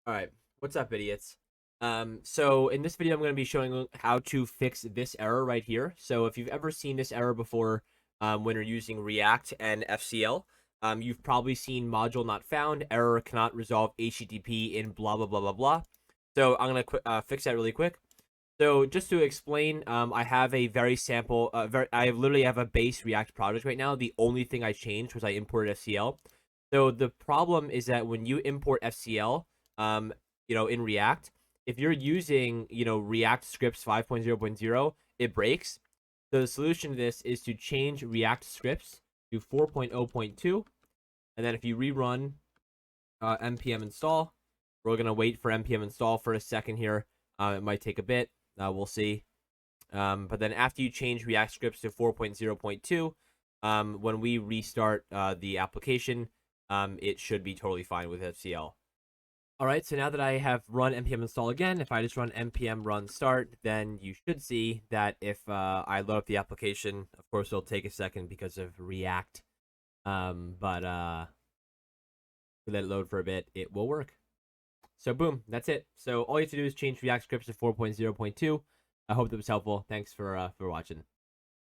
All right, what's up, idiots? So in this video, I'm going to be showing how to fix this error right here. So if you've ever seen this error before, when you're using React and FCL, you've probably seen module not found, error cannot resolve HTTP in blah blah blah blah blah. So I'm gonna fix that really quick. So just to explain, I have a very sample, I literally have a base React project right now. The only thing I changed was I imported FCL. So the problem is that when you import FCL, um, in React, if you're using, React scripts 5.0.0, it breaks. So the solution to this is to change React scripts to 4.0.2, and then if you rerun npm install, we're gonna wait for npm install for a second here. It might take a bit. We'll see. But then after you change React scripts to 4.0.2, when we restart the application, it should be totally fine with FCL. All right, so now that I have run npm install again, if I just run npm run start, then you should see that if I load up the application, of course it'll take a second because of React, but we let it load for a bit, it will work. So boom, that's it. So all you have to do is change React scripts to 4.0.2. I hope that was helpful. Thanks for watching.